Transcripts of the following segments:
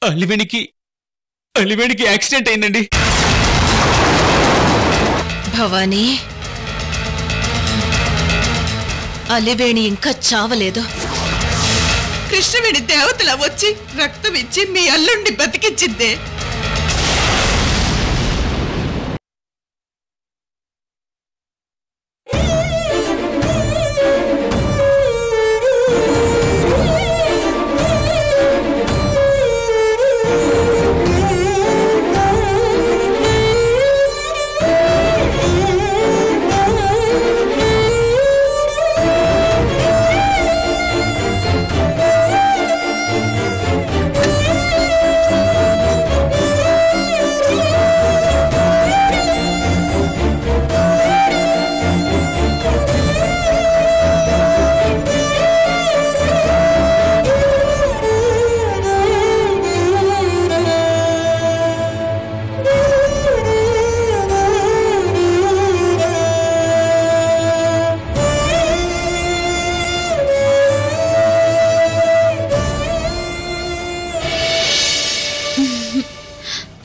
అలివేణికి accident అయిందండి. భవానీ, అలివేణి ఇంకా చావలేదు. కృష్ణవేణి దేవతలా వచ్చి రక్తం ఇచ్చి మీ అల్లుండి బతికించిందే.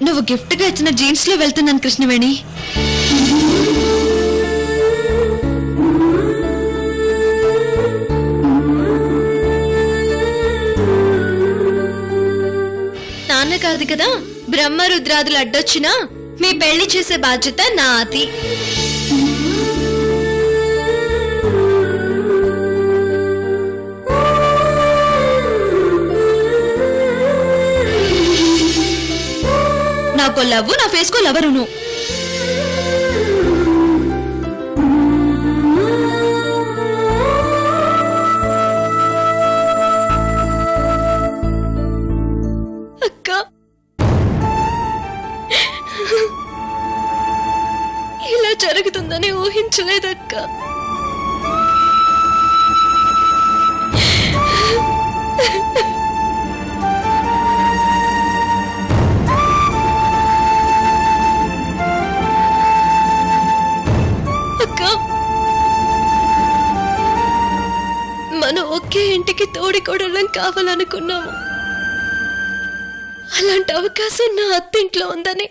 నువ్వు గిఫ్ట్ గా ఇచ్చిన జీన్స్ లో వెళ్తున్నాను కృష్ణవేణి. నాన్న కాదు కదా, బ్రహ్మ రుద్రాదులు అడ్డొచ్చినా మీ పెళ్లి చేసే బాధ్యత నాది. నాకో లవ్వు, నా ఫేస్ కో లవరు నువ్వు. అక్క, ఇలా జరుగుతుందని ఊహించలేదక్క. మనం ఒకే ఇంటికి తోడికోడళ్ళం కావాలనుకున్నాము. అలాంటి అవకాశం నా అత్తింట్లో ఉందని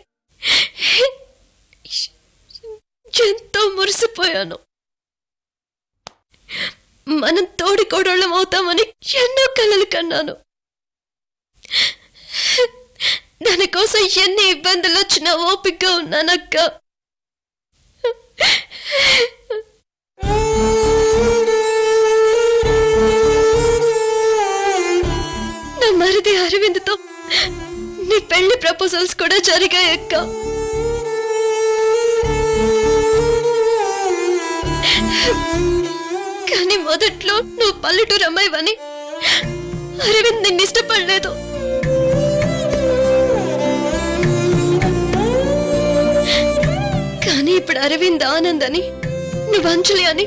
ఎంతో మురిసిపోయాను. మనం తోడికోడళ్ళం అవుతామని ఎన్నో కలలు కన్నాను. దానికోసం ఎన్ని ఇబ్బందులు వచ్చినా ఓపికగా ఉన్నానక్క. నా మరిది అరవింద్తో నీ పెళ్లి ప్రపోజల్స్ కూడా జరిగాయక్క. కానీ మొదట్లో నువ్వు పల్లెటూరు అమ్మాయివని అరవింద్ నిన్ను ఇష్టపడలేదు. కానీ ఇప్పుడు అరవింద్ ఆనంద్ అని, నువ్వు అంజలి అని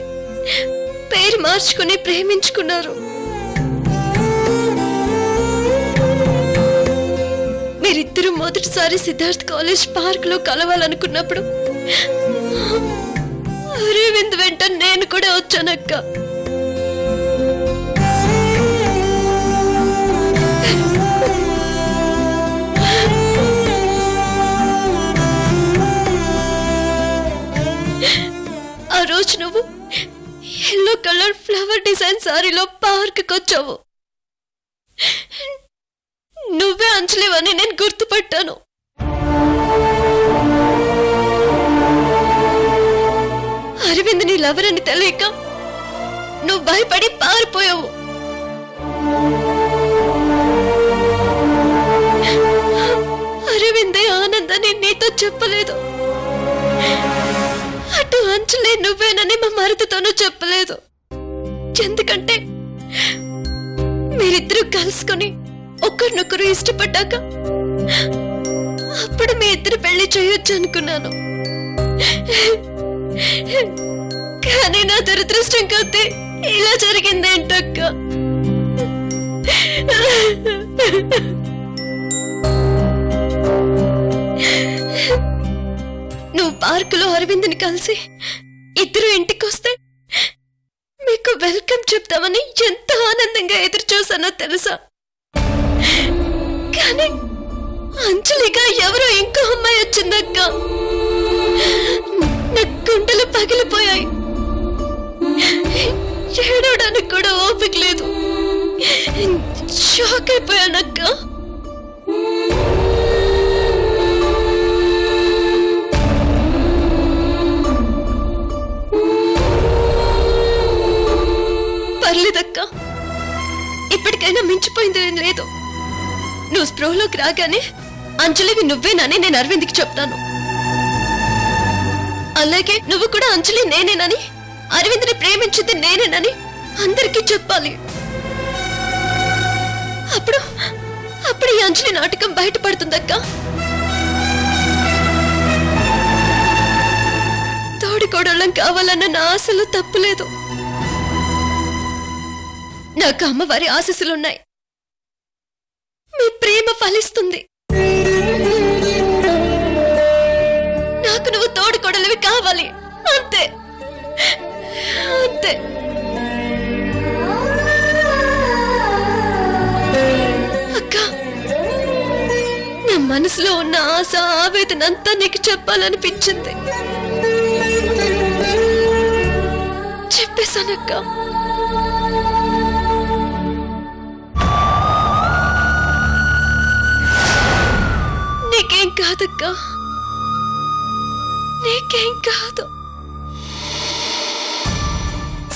పేరు మార్చుకుని ప్రేమించుకున్నారు. మీరిద్దరూ మొదటిసారి సిద్ధార్థ్ కాలేజ్ పార్క్ లో కలవాలనుకున్నప్పుడు అరవింద్ వెంట నేను కూడా వచ్చానక్క. ఆ రోజు నువ్వు ఎల్లో కలర్ ఫ్లవర్ డిజైన్ సారీలో పార్క్ వచ్చావు. నువ్వే అంచలేవని నేను గుర్తుపట్టాను. అరవింద్ నీ లవర్ అని తెలియక నువ్వు భయపడి పారిపోయావు. అరవిందే ఆనందని నీతో చెప్పలేదు. అటు అంచలే నువ్వేనని మా మరిదితోనూ చెప్పలేదు. ఎందుకంటే మీరిద్దరూ కలుసుకొని ఒకరినొకరు ఇష్టపడ్డాక అప్పుడు మీ ఇద్దరు పెళ్లి చేయొచ్చు అనుకున్నాను. కానీ నా దురదృష్టం కొద్దీ ఇలా జరిగిందేంటక్క. నువ్వు పార్కులో అరవింద్ని కలిసి ఇద్దరు ఇంటికి వస్తే మీకు వెల్కమ్ చెప్తామని ఎంతో ఆనందంగా ఎదురు చూసానో తెలుసా. కానీ వచ్చిందక్క. నా గుండెలు పగిలిపోయాయి. ఏడవడానికి కూడా ఓపిక లేదు. షాక్ అయిపోయానక్క. పర్లేదక్క, ఇప్పటికైనా మించిపోయింది ఏం లేదు. నువ్వు స్ప్రోలోకి రాగానే అంజలివి నువ్వేనని నేను అరవింద్కి చెప్తాను. అలాగే నువ్వు కూడా అంజలి నేనేనని, అరవింద్ని ప్రేమించింది నేనేనని అందరికీ చెప్పాలి. అప్పుడు ఈ అంజలి నాటకం బయటపడుతుందక్క. తోడికోడళ్ళం కావాలన్న నా ఆశలు తప్పులేదు. నాకు అమ్మవారి ఆశీస్సులున్నాయి. మీ ప్రేమ ఫలిస్తుంది. నాకు నువ్వు తోడికోడలివి కావాలి, అంతే అంతే. అక్క, నా మనసులో ఉన్న ఆశ ఆవేదన అంతా నీకు చెప్పాలనిపించింది. చెప్పేశానక్క. నీకేం కాదక్క, నీకేం కాదు,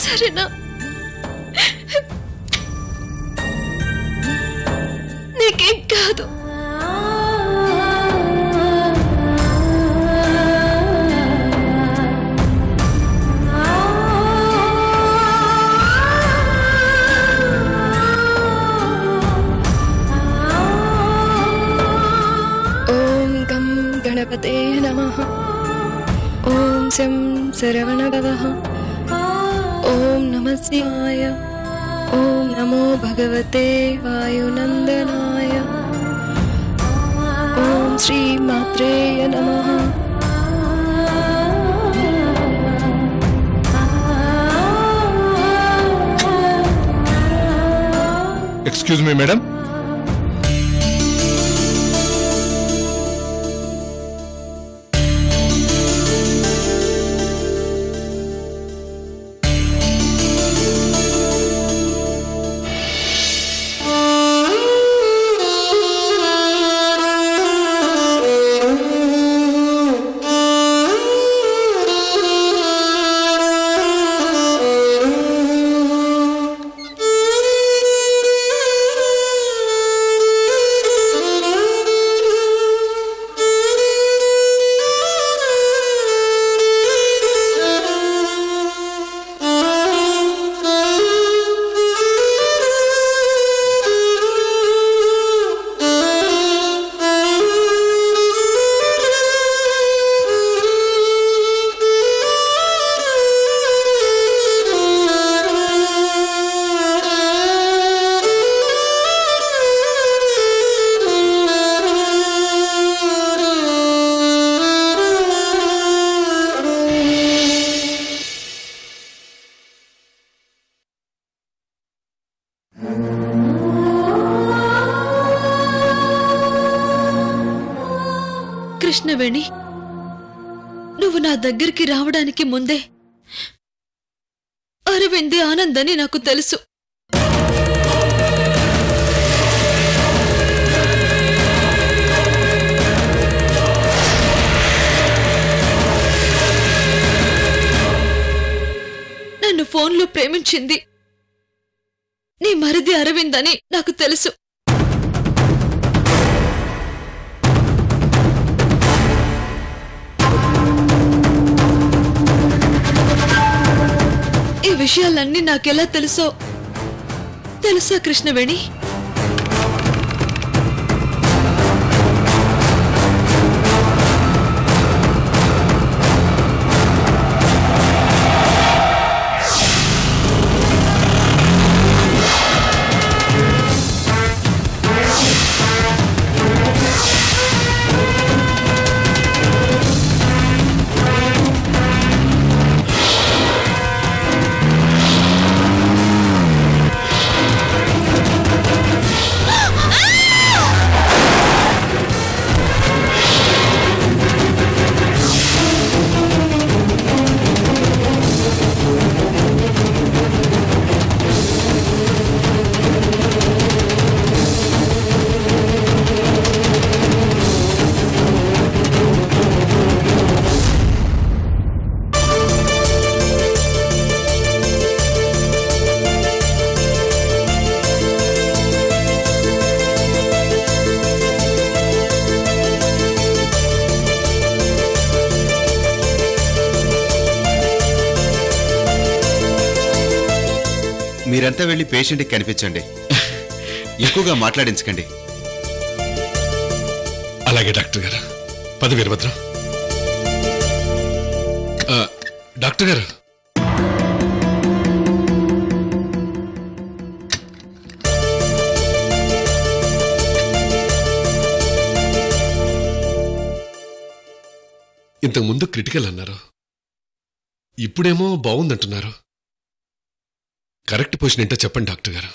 సరేనా? నీకేం కాదు. गणपते नमः। ओम शं सरवणभवः। ओम नमः शिवाय। ओम नमो भगवते वायुनंदनाय। ओम श्री मात्रे नमः। एक्सक्यूज मी मैडम, కృష్ణవేణి, నువ్వు నా దగ్గరికి రావడానికి ముందే అరవింద్ ఆనందని నాకు తెలుసు. నన్ను ఫోన్లో ప్రేమించింది నీ మరిది అరవింద్ అని నాకు తెలుసు. ఈ విషయాలన్నీ నాకెలా తెలుసా కృష్ణవేణి? మీరంతా వెళ్ళి పేషెంట్కి కనిపించండి. ఎక్కువగా మాట్లాడించకండి. అలాగే డాక్టర్ గారు. పద వీరభద్రం. డాక్టర్ గారు, ఇంతకుముందు క్రిటికల్ అన్నారు, ఇప్పుడేమో బాగుందంటున్నారు. కరెక్ట్ పొజిషన్ ఏంటో చెప్పండి డాక్టర్ గారు.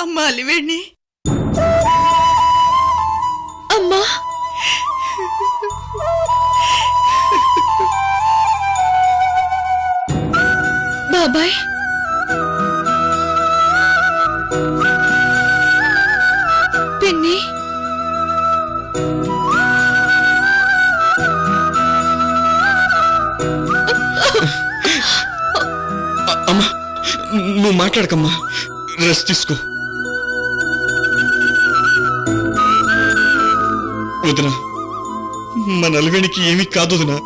అమ్మా అలివేణి, అమ్మా బాబాయ్, పిన్ని, అమ్మా నువ్వు మాట్లాడకమ్మా, రెస్ట్ తీసుకో. వదినా, మన అలివేణికి ఏమీ కాదు వదినా.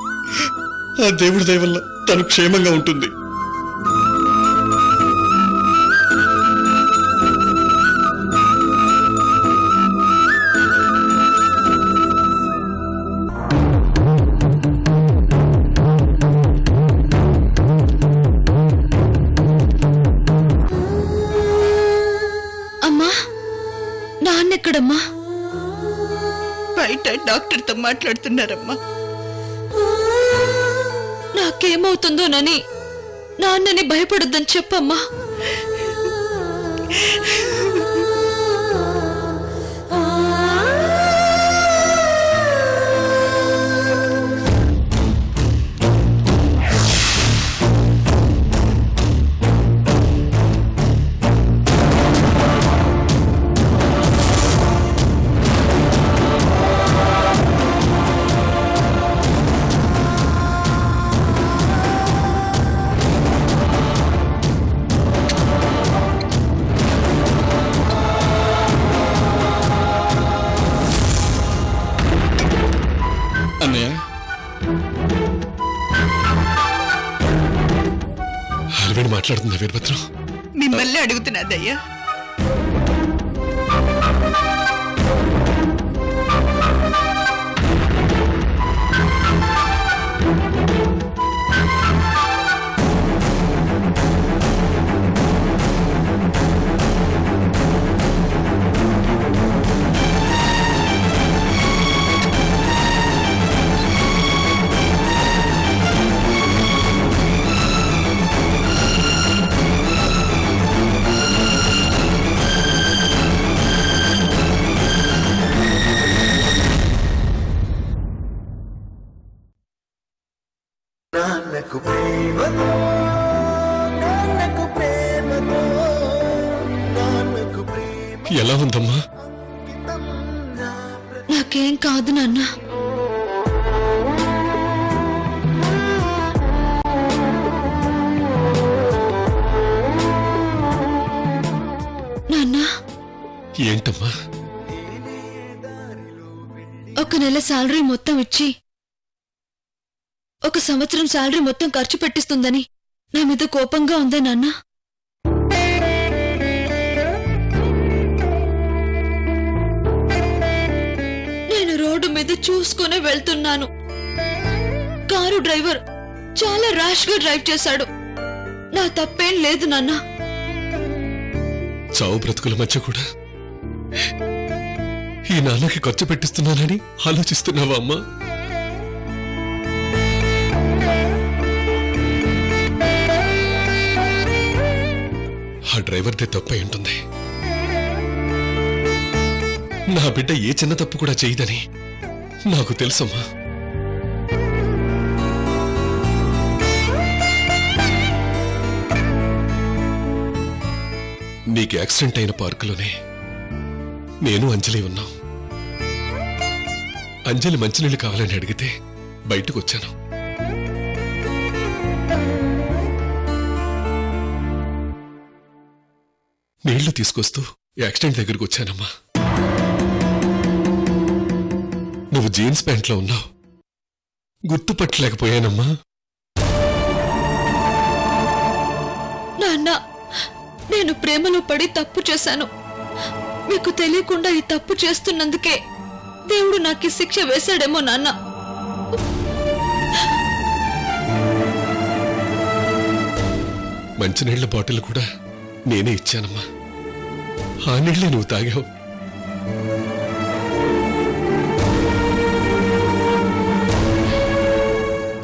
ఆ దేవుడి దయ వల్ల తను క్షేమంగా ఉంటుంది. అమ్మా, నాన్నెక్కడమ్మా? బయట డాక్టర్తో మాట్లాడుతున్నారమ్మా. నాకేమవుతుందోనని నాన్నని భయపడొద్దని చెప్పమ్మా. అన్నయ్య, అలివేణి మాట్లాడుతుందా వీరభద్రం? మిమ్మల్ని అడుగుతున్నదయ్యా. ఎలా ఉందమ్మా? నాకేం కాదు నాన్న. నాన్న, ఏంటమ్మా? ఒక నెల శాలరీ మొత్తం ఇచ్చి 1 సంవత్సరం శాలరీ మొత్తం ఖర్చు పెట్టిస్తుందని నా మీద కోపంగా ఉందా నాన్న? నేను రోడ్డు మీద చూసుకునే వెళ్తున్నాను. కారు డ్రైవర్ చాలా ర్యాష్ గా డ్రైవ్ చేశాడు. నా తప్పేం లేదు నాన్న. చావు బ్రతుకుల మధ్య కూడా ఈ నాన్నకి ఖర్చు పెట్టిస్తున్నానని ఆలోచిస్తున్నావా అమ్మా? ఆ డ్రైవర్దే తప్పై ఉంటుంది. నా బిడ్డ ఏ చిన్న తప్పు కూడా చేయదని నాకు తెలుసమ్మా. నీకు యాక్సిడెంట్ అయిన పార్కులోనే నేను అంజలి ఉన్నాం. అంజలి మంచినీళ్ళు కావాలని అడిగితే బయటకు వచ్చాను. నీళ్లు తీసుకొస్తూ యాక్సిడెంట్ దగ్గరకు వచ్చానమ్మా. నువ్వు జీన్స్ ప్యాంట్లో ఉన్నావు, గుర్తుపట్టలేకపోయానమ్మా. నాన్న, నేను ప్రేమలో పడి తప్పు చేశాను. మీకు తెలియకుండా ఈ తప్పు చేస్తున్నందుకే దేవుడు నాకు ఈ శిక్ష వేశాడేమో నాన్న. మంచినీళ్ల బాటిల్ కూడా నేనే ఇచ్చానమ్మా. ఆ నీళ్లే నువ్వు తాగావు.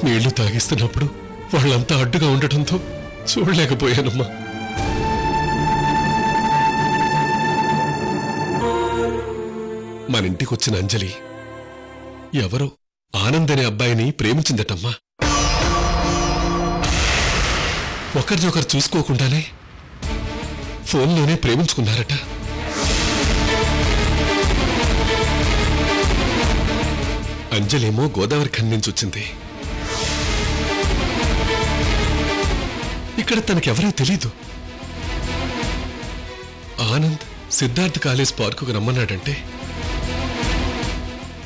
నీళ్లు తాగిస్తున్నప్పుడు వాళ్ళంతా అడ్డుగా ఉండటంతో చూడలేకపోయానమ్మా. మన ఇంటికొచ్చిన అంజలి ఎవరో ఆనంద్ అనే అబ్బాయిని ప్రేమించిందటమ్మా. ఒకరినొకరు చూసుకోకుండానే ఫోన్లోనే ప్రేమించుకున్నారట. అంజలేమో గోదావరి ఖని నుంచి వచ్చింది. ఇక్కడ తనకెవరో తెలీదు. ఆనంద్ సిద్ధార్థ్ కాలేజ్ పార్కుకు రమ్మన్నాడంటే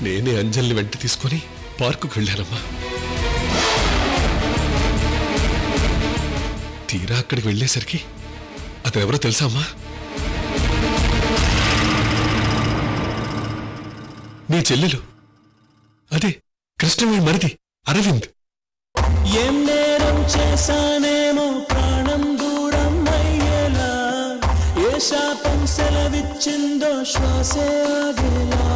నేనే అంజలిని వెంట తీసుకుని పార్కుకు వెళ్ళానమ్మా. తీరా అక్కడికి వెళ్ళేసరికి అతనెవరో తెలుసా అమ్మా? నీ చెల్లెలు, అదే కృష్ణవేణి మరిది అరవింద్. ఏం నేరం చేశానేమో ప్రాణం దూరం అయ్యేలా, ఏ శాపం సెలవిచ్చిందో శ్వాసే ఆగేలా,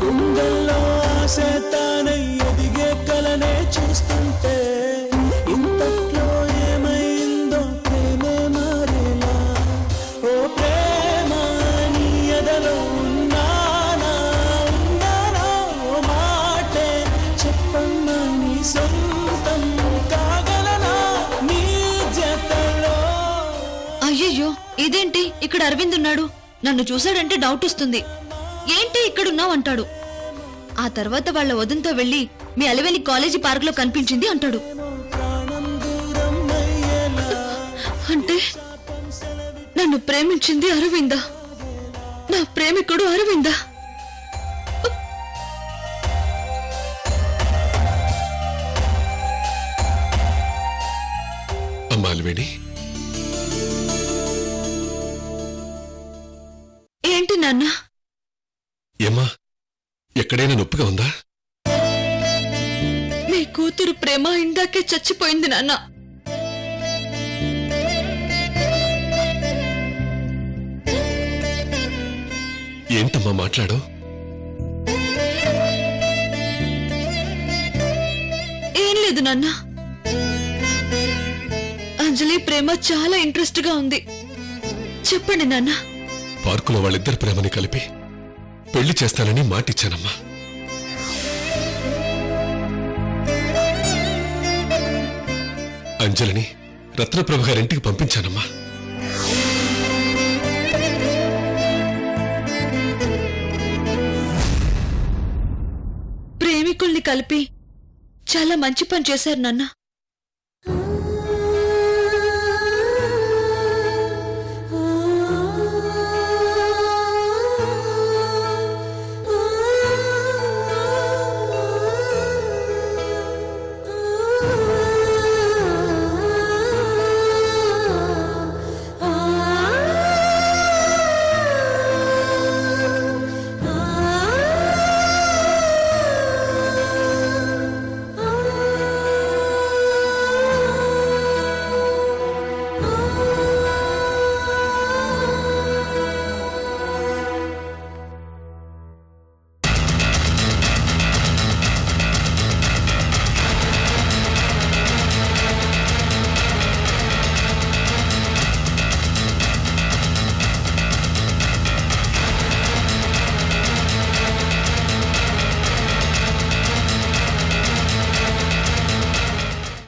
గుండెల్లో ఆశ తానై ఎదిగే కలనే చూస్తుంటే ఇంతట్లో ఏమైందో ప్రేమే మారేలా. ఓ ప్రేమ నీ ఎదలో ఉన్నానా ఉన్నానా, ఓ మాటే చెప్పమ్మా నీ సొంతం కాగలనా నీ జతలో. అయ్యయ్యో, ఇదేంటి ఇక్కడ అరవింద్ ఉన్నాడు? నన్ను చూశాడంటే డౌట్ వస్తుంది. ఏంటి ఇక్కడున్నావు అంటాడు. ఆ తర్వాత వాళ్ళ వదంతో వెళ్లి మీ అలివేలి కాలేజీ పార్క్ లో కనిపించింది అంటాడు. అంటే నన్ను ప్రేమించింది అరవిందా? నా ప్రేమికుడు అరవిందా? అమ్మా అలివేణి, ఏంటి నాన్న? ఏమ్మా, ఎక్కడైనా నొప్పిగా ఉందా? మీ కూతురు ప్రేమ ఇందాకే చచ్చిపోయింది నాన్న. ఏంటమ్మా మాట్లాడు? ఏం లేదు నాన్న. అంజలి ప్రేమ చాలా ఇంట్రెస్ట్ గా ఉంది. చెప్పండి నాన్న. పార్కులో వాళ్ళిద్దరి ప్రేమని కలిపి పెళ్లి చేస్తానని మాటిచ్చానమ్మా. అంజలిని రత్నప్రభ గారింటికి పంపించానమ్మా. ప్రేమికుల్ని కలిపి చాలా మంచి పని చేశారు నాన్న.